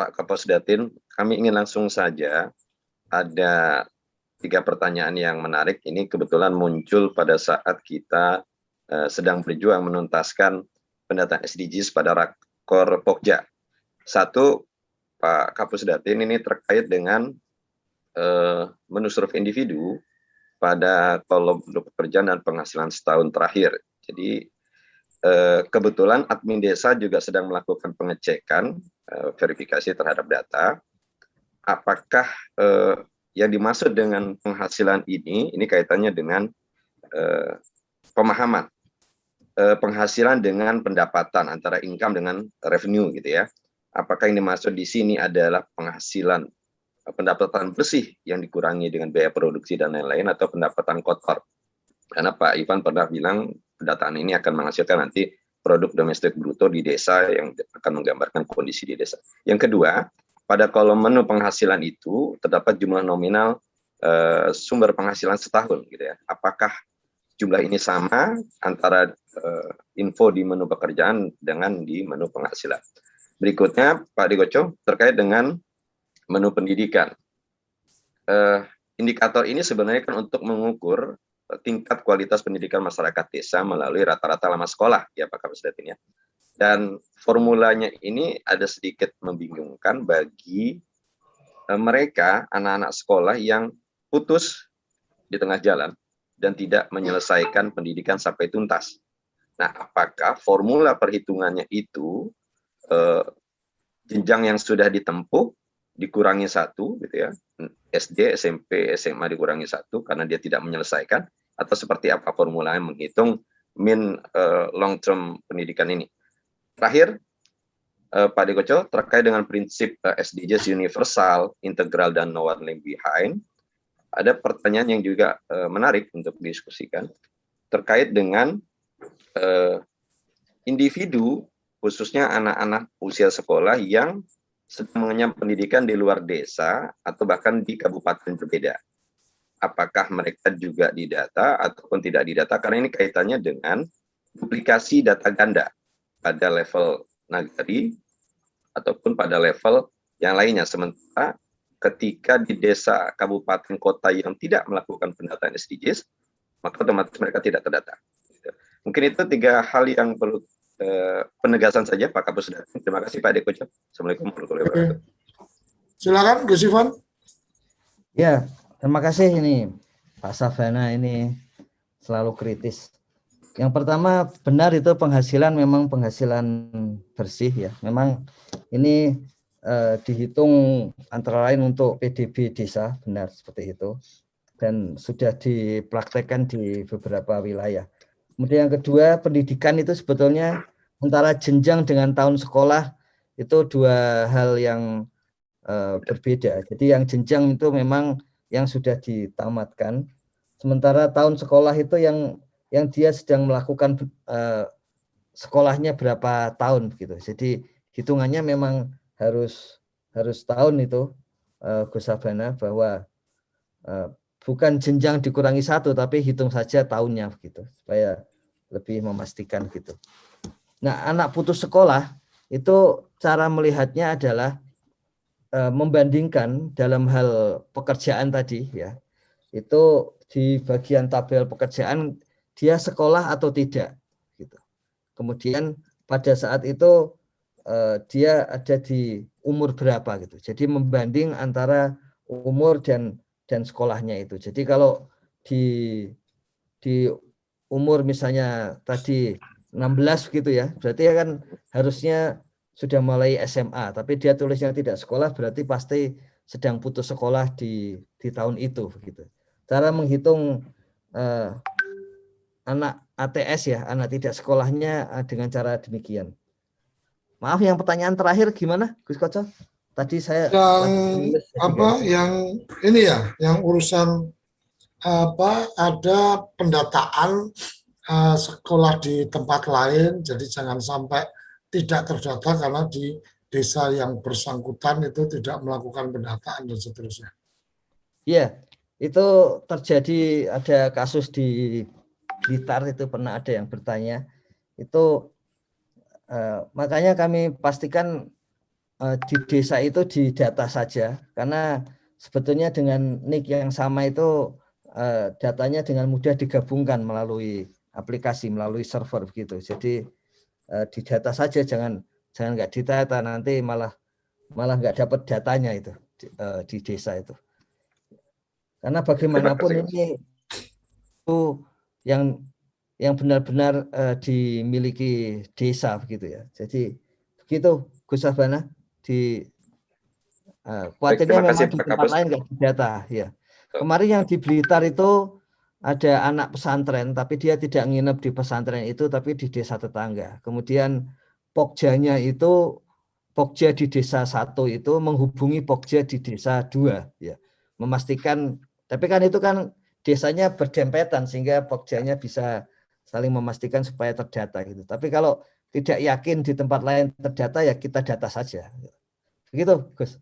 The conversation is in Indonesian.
Pak Kapolsdatin, kami ingin langsung saja, ada 3 pertanyaan yang menarik. Ini kebetulan muncul pada saat kita sedang berjuang menuntaskan pendataan SDGs pada Rakor Pokja. 1, Pak Kapolsdatin, ini terkait dengan menu survei individu pada kolom pekerjaan dan penghasilan setahun terakhir. Jadi kebetulan admin desa juga sedang melakukan pengecekan verifikasi terhadap data. Apakah yang dimaksud dengan penghasilan ini kaitannya dengan pemahaman penghasilan dengan pendapatan, antara income dengan revenue gitu ya. Apakah yang dimaksud di sini adalah penghasilan pendapatan bersih yang dikurangi dengan biaya produksi dan lain-lain, atau pendapatan kotor? Karena Pak Ivan pernah bilang pendataan ini akan menghasilkan nanti produk domestik bruto di desa yang akan menggambarkan kondisi di desa. Yang kedua, pada kolom menu penghasilan itu terdapat jumlah nominal sumber penghasilan setahun gitu ya. Apakah jumlah ini sama antara info di menu pekerjaan dengan di menu penghasilan? Berikutnya Pak Digoco, terkait dengan menu pendidikan. Indikator ini sebenarnya kan untuk mengukur tingkat kualitas pendidikan masyarakat desa melalui rata-rata lama sekolah ya Pak Kapolsdatin ya. Dan formulanya ini ada sedikit membingungkan bagi mereka anak-anak sekolah yang putus di tengah jalan dan tidak menyelesaikan pendidikan sampai tuntas. Nah, apakah formula perhitungannya itu jenjang yang sudah ditempuh dikurangi 1 gitu ya, SD, SMP, SMA dikurangi 1 karena dia tidak menyelesaikan, atau seperti apa formulanya menghitung min long term pendidikan ini? Terakhir, Pak Digoco, terkait dengan prinsip SDGs universal, integral, dan no one left behind, ada pertanyaan yang juga menarik untuk didiskusikan terkait dengan individu, khususnya anak-anak usia sekolah yang sedang mengenyam pendidikan di luar desa atau bahkan di kabupaten berbeda. Apakah mereka juga didata ataupun tidak didata? Karena ini kaitannya dengan duplikasi data ganda pada level nagari ataupun pada level yang lainnya. Sementara ketika di desa, kabupaten, kota yang tidak melakukan pendataan SDGs, maka otomatis mereka tidak terdata. Mungkin itu 3 hal yang perlu penegasan saja Pak Kapolsdatin. Terima kasih Pak Digoco. Assalamualaikum warahmatullahi wabarakatuh. Silakan Gus Ivan. Ya, terima kasih ini Pak Savana, ini selalu kritis. Yang pertama, benar itu penghasilan memang penghasilan bersih ya. Memang ini dihitung antara lain untuk PDB desa, benar seperti itu. Dan sudah dipraktekkan di beberapa wilayah. Kemudian yang kedua, pendidikan itu sebetulnya antara jenjang dengan tahun sekolah itu 2 hal yang berbeda. Jadi yang jenjang itu memang yang sudah ditamatkan, sementara tahun sekolah itu yang dia sedang melakukan sekolahnya berapa tahun gitu. Jadi hitungannya memang harus tahun itu, Gus Savana, bahwa bukan jenjang dikurangi 1, tapi hitung saja tahunnya begitu, supaya lebih memastikan gitu. Nah, anak putus sekolah itu cara melihatnya adalah membandingkan dalam hal pekerjaan tadi ya. Itu di bagian tabel pekerjaan dia sekolah atau tidak gitu. Kemudian pada saat itu dia ada di umur berapa gitu. Jadi membanding antara umur dan sekolahnya itu. Jadi kalau di umur misalnya tadi 16 gitu ya, berarti kan harusnya sudah mulai SMA, tapi dia tulisnya tidak sekolah, berarti pasti sedang putus sekolah di tahun itu begitu. Cara menghitung anak ATS ya, anak tidak sekolahnya dengan cara demikian. Maaf, yang pertanyaan terakhir gimana, Gus Koco? Tadi saya yang ini ya, yang urusan ada pendataan sekolah di tempat lain, jadi jangan sampai tidak terdata karena di desa yang bersangkutan itu tidak melakukan pendataan dan seterusnya. Iya, itu terjadi, ada kasus di Blitar itu pernah ada yang bertanya. Itu makanya kami pastikan di desa itu didata saja, karena sebetulnya dengan NIK yang sama itu datanya dengan mudah digabungkan melalui aplikasi, melalui server begitu. Jadi didata saja, jangan nggak ditata, nanti malah nggak dapat datanya itu di desa itu. Karena bagaimanapun ini itu yang benar-benar dimiliki desa begitu ya. Jadi begitu Gus Sabana, di khawatirnya memang di tempat lain nggak didata ya. Kemarin yang di Blitar itu ada anak pesantren, tapi dia tidak nginep di pesantren itu, tapi di desa tetangga. Kemudian Pokjanya itu, Pokja di desa 1 itu menghubungi Pokja di desa 2 ya, memastikan. Tapi kan itu kan desanya berdempetan sehingga Pokjanya bisa saling memastikan supaya terdata gitu. Tapi kalau tidak yakin di tempat lain terdata, ya kita data saja. Begitu Gus.